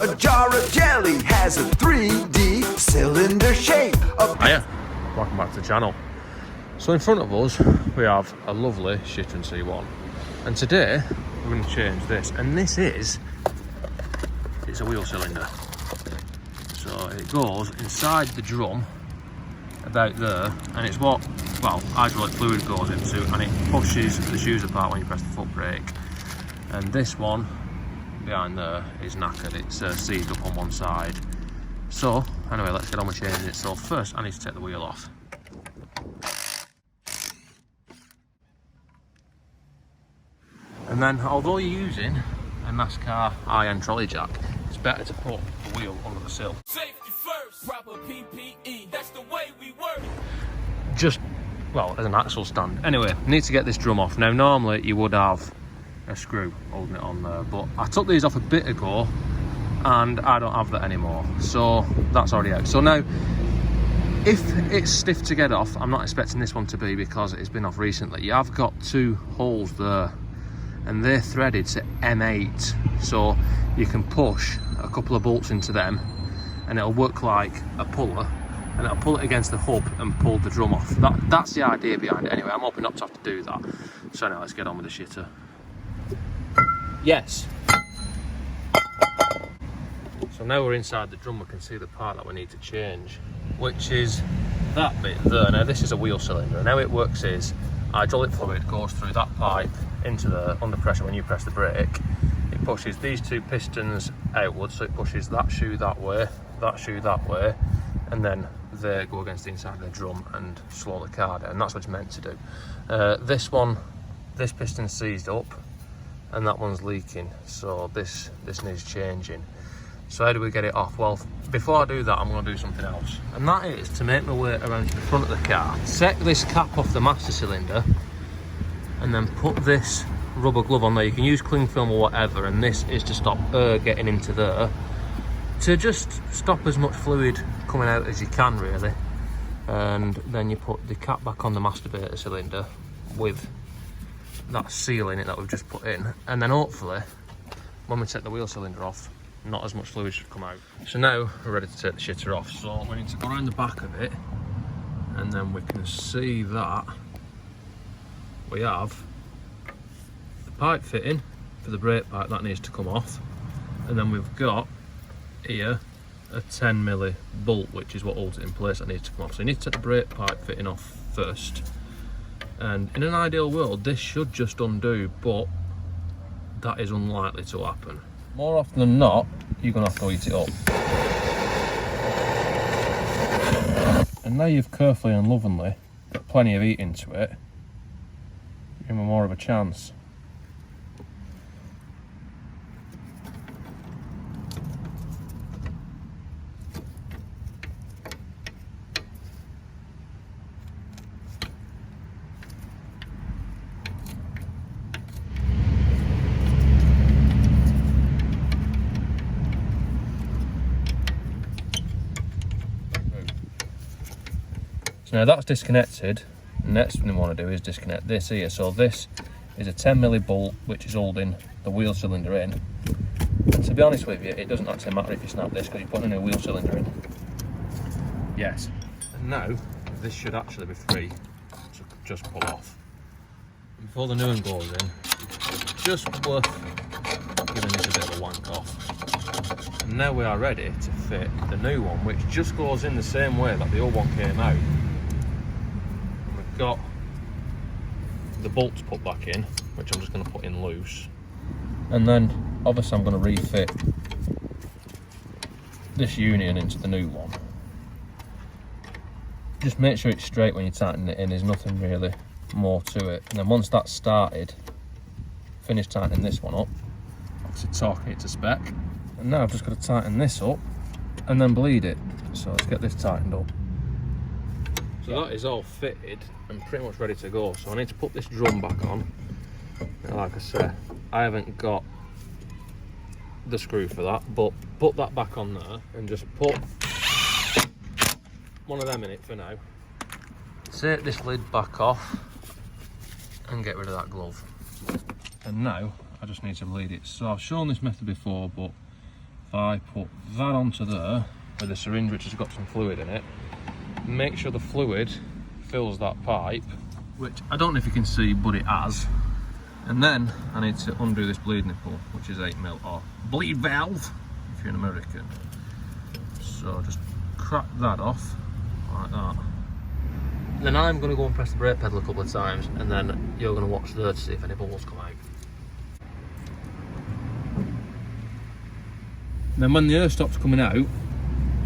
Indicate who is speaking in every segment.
Speaker 1: A jar of jelly has a 3D cylinder shape.
Speaker 2: Hiya, welcome back to the channel. So in front of us we have a lovely Citroen C1, and today we're going to change this, and this is, it's a wheel cylinder. So it goes inside the drum about there, and it's what, well, hydraulic fluid goes into, and it pushes the shoes apart when you press the foot brake. And this one behind there is knackered, it's seized up on one side. So anyway, let's get on with changing it. So first I need to take the wheel off. And then, although you're using a NASCAR high-end trolley jack, it's better to put the wheel under the sill.
Speaker 3: Safety first, proper PPE, that's the way we work.
Speaker 2: Just, well, as an axle stand. Anyway, need to get this drum off. Now normally you would have a screw holding it on there, but I took these off a bit ago and I don't have that anymore, so that's already out. So now, if it's stiff to get off, I'm not expecting this one to be, because it's been off recently. You have got two holes there and they're threaded to M8, so you can push a couple of bolts into them and it'll work like a puller, and it'll pull it against the hub and pull the drum off. That's the idea behind it. Anyway, I'm hoping not to have to do that. So now let's get on with the shitter. Yes. So now we're inside the drum, we can see the part that we need to change, which is that bit there. Now this is a wheel cylinder, and how it works is hydraulic fluid goes through that pipe into the, under pressure when you press the brake. It pushes these two pistons outwards, so it pushes that shoe that way, that shoe that way, and then they go against the inside of the drum and slow the car down. That's what it's meant to do. This one, this piston's seized up and that one's leaking, so this needs changing. So how do we get it off? Well, before I do that, I'm going to do something else, and that is to make my way around to the front of the car, take this cap off the master cylinder, and then put this rubber glove on there. You can use cling film or whatever, and this is to stop air getting into there, to just stop as much fluid coming out as you can, really. And then you put the cap back on the masturbator cylinder with that seal in it that we've just put in, and then hopefully when we take the wheel cylinder off, not as much fluid should come out. So now we're ready to take the shitter off. So we need to go around the back of it, and then we can see that we have the pipe fitting for the brake pipe that needs to come off, and then we've got here a 10mm bolt, which is what holds it in place, that needs to come off. So you need to take the brake pipe fitting off first, and in an ideal world this should just undo, but that is unlikely to happen. More often than not, you're going to have to heat it up. And now you've carefully and lovingly got plenty of heat into it, you have more of a chance. So now that's disconnected, the next thing we want to do is disconnect this here. So this is a 10mm bolt which is holding the wheel cylinder in. And to be honest with you, it doesn't actually matter if you snap this, because you're putting a new wheel cylinder in. Yes. And now this should actually be free to just pull off. And before the new one goes in, just worth giving this a bit of a wank off. And now we are ready to fit the new one, which just goes in the same way that the old one came out. Got the bolts put back in, which I'm just going to put in loose, and then obviously I'm going to refit this union into the new one. Just make sure it's straight when you tighten it in, there's nothing really more to it. And then once that's started, finish tightening this one up, obviously torquing it to spec, and now I've just got to tighten this up and then bleed it. So let's get this tightened up. So that is all fitted and pretty much ready to go. So I need to put this drum back on. Now, like I said, I haven't got the screw for that, but put that back on there and just put one of them in it for now. Take this lid back off and get rid of that glove. And now I just need to bleed it. So I've shown this method before, but if I put that onto there with a syringe which has got some fluid in it, make sure the fluid fills that pipe, which I don't know if you can see, but it has. And then I need to undo this bleed nipple, which is 8mm, or bleed valve if you're an American. So just crack that off like that. Then I'm going to go and press the brake pedal a couple of times, and then you're going to watch there to see if any bubbles come out. Then when the air stops coming out, you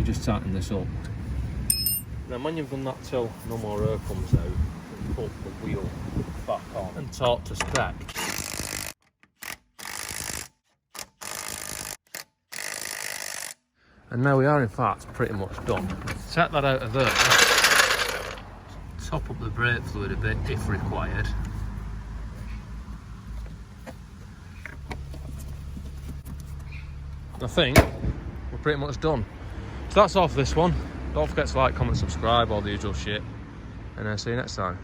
Speaker 2: just tighten this up. Then when you've done that till no more air comes out, you put the wheel back on and torque to spec. And now we are in fact pretty much done. Set that out of there, top up the brake fluid a bit if required. I think we're pretty much done. So that's all for this one. Don't forget to like, comment, subscribe, all the usual shit. And I'll see you next time.